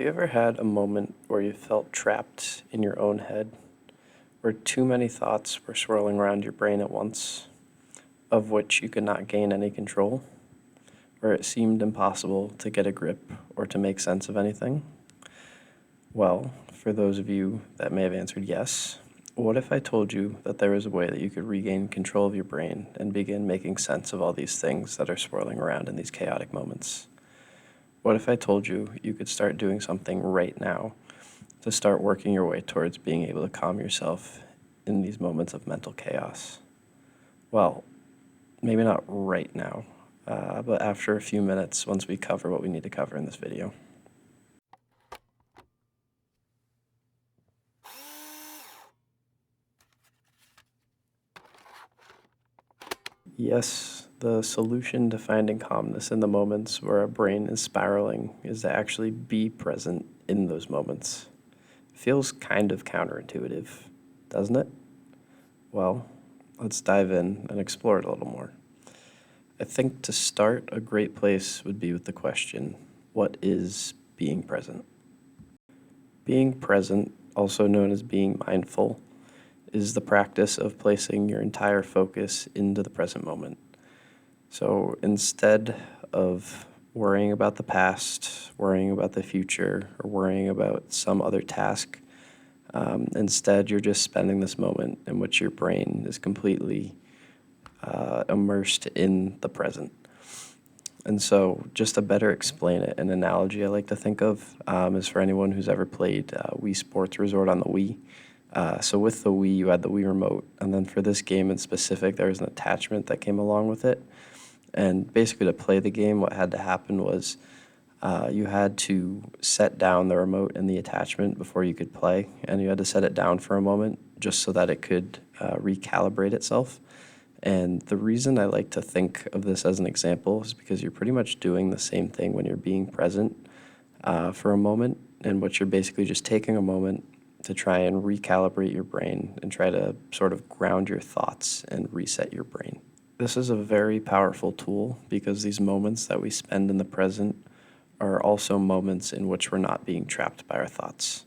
Have you ever had a moment where you felt trapped in your own head, where too many thoughts were swirling around your brain at once, of which you could not gain any control, where it seemed impossible to get a grip or to make sense of anything? Well, for those of you that may have answered yes, what if I told you that there is a way that you could regain control of your brain and begin making sense of all these things that are swirling around in these chaotic moments? What if I told you you could start doing something right now to start working your way towards being able to calm yourself in these moments of mental chaos? Well, maybe not right now, but after a few minutes once we cover what we need to cover in this video. Yes, the solution to finding calmness in the moments where our brain is spiraling is to actually be present in those moments. It feels kind of counterintuitive, doesn't it? Well, let's dive in and explore it a little more. I think to start, a great place would be with the question, what is being present? Being present, also known as being mindful, is the practice of placing your entire focus into the present moment. So instead of worrying about the past, worrying about the future, or worrying about some other task, instead you're just spending this moment in which your brain is completely immersed in the present. And so just to better explain it, an analogy I like to think of is for anyone who's ever played Wii Sports Resort on the Wii. So with the Wii, you had the Wii Remote, and then for this game in specific, there was an attachment that came along with it. And basically to play the game, what had to happen was you had to set down the remote and the attachment before you could play, and you had to set it down for a moment just so that it could recalibrate itself. And the reason I like to think of this as an example is because you're pretty much doing the same thing when you're being present for a moment, in which you're basically just taking a moment to try and recalibrate your brain and try to sort of ground your thoughts and reset your brain. This is a very powerful tool because these moments that we spend in the present are also moments in which we're not being trapped by our thoughts.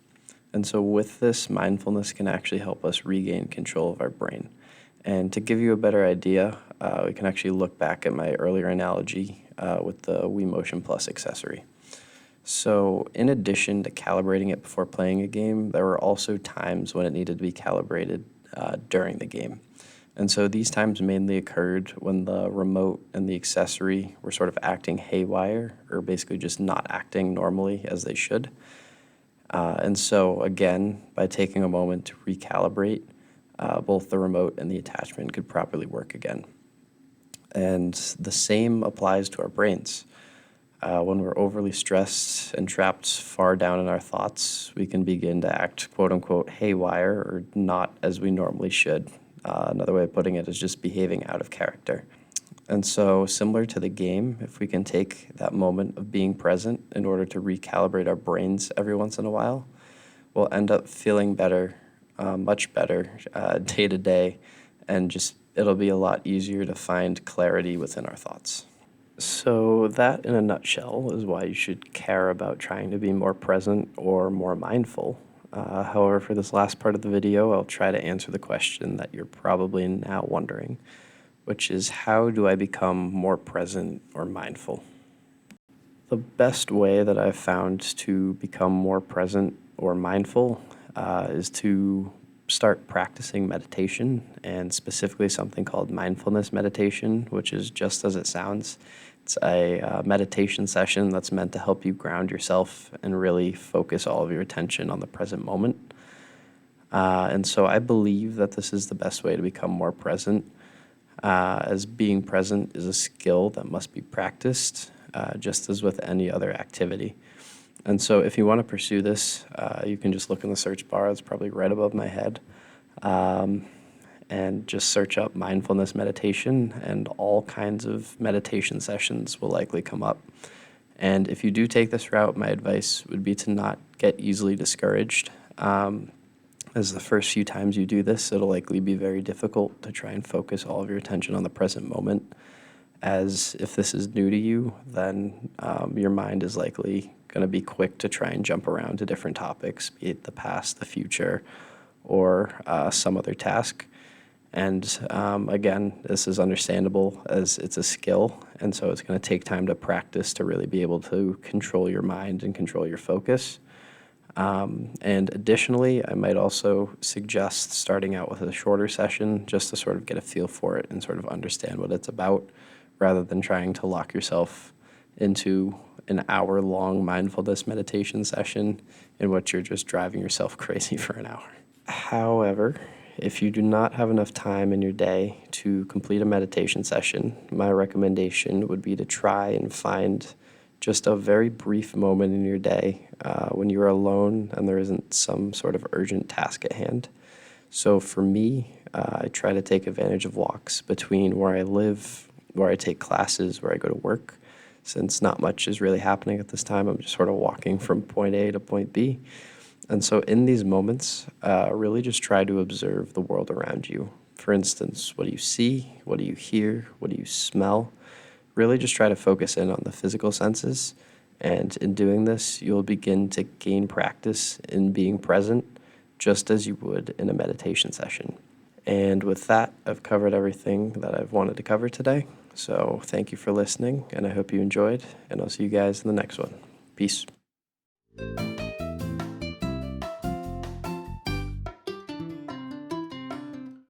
And so with this, mindfulness can actually help us regain control of our brain. And to give you a better idea, we can actually look back at my earlier analogy with the Wii Motion Plus accessory. So in addition to calibrating it before playing a game, there were also times when it needed to be calibrated during the game. And so these times mainly occurred when the remote and the accessory were sort of acting haywire, or basically just not acting normally as they should. And so again, by taking a moment to recalibrate, both the remote and the attachment could properly work again. And the same applies to our brains. When we're overly stressed and trapped far down in our thoughts, we can begin to act quote-unquote haywire or not as we normally should. Another way of putting it is just behaving out of character. And so similar to the game, if we can take that moment of being present in order to recalibrate our brains every once in a while, we'll end up feeling better, much better day to day, and just it'll be a lot easier to find clarity within our thoughts. So that, in a nutshell, is why you should care about trying to be more present or more mindful. However, for this last part of the video, I'll try to answer the question that you're probably now wondering, which is how do I become more present or mindful? The best way that I've found to become more present or mindful is to start practicing meditation, and specifically something called mindfulness meditation, which is just as it sounds. It's a meditation session that's meant to help you ground yourself and really focus all of your attention on the present moment. And so I believe that this is the best way to become more present, as being present is a skill that must be practiced, just as with any other activity. And so if you want to pursue this, you can just look in the search bar. It's probably right above my head. And just search up mindfulness meditation, and all kinds of meditation sessions will likely come up. And if you do take this route, my advice would be to not get easily discouraged. As the first few times you do this, it'll likely be very difficult to try and focus all of your attention on the present moment. As if this is new to you, then your mind is likely going to be quick to try and jump around to different topics, be it the past, the future, or some other task. And again, this is understandable as it's a skill, and so it's going to take time to practice to really be able to control your mind and control your focus. And additionally, I might also suggest starting out with a shorter session just to sort of get a feel for it and sort of understand what it's about, rather than trying to lock yourself into an hour-long mindfulness meditation session in which you're just driving yourself crazy for an hour. However, if you do not have enough time in your day to complete a meditation session, my recommendation would be to try and find just a very brief moment in your day when you're alone and there isn't some sort of urgent task at hand. So for me, I try to take advantage of walks between where I live, where I take classes, where I go to work. Since not much is really happening at this time, I'm just sort of walking from point A to point B. And so in these moments, really just try to observe the world around you. For instance, what do you see? What do you hear? What do you smell? Really just try to focus in on the physical senses. And in doing this, you'll begin to gain practice in being present, just as you would in a meditation session. And with that, I've covered everything that I've wanted to cover today. So thank you for listening, and I hope you enjoyed, and I'll see you guys in the next one. Peace.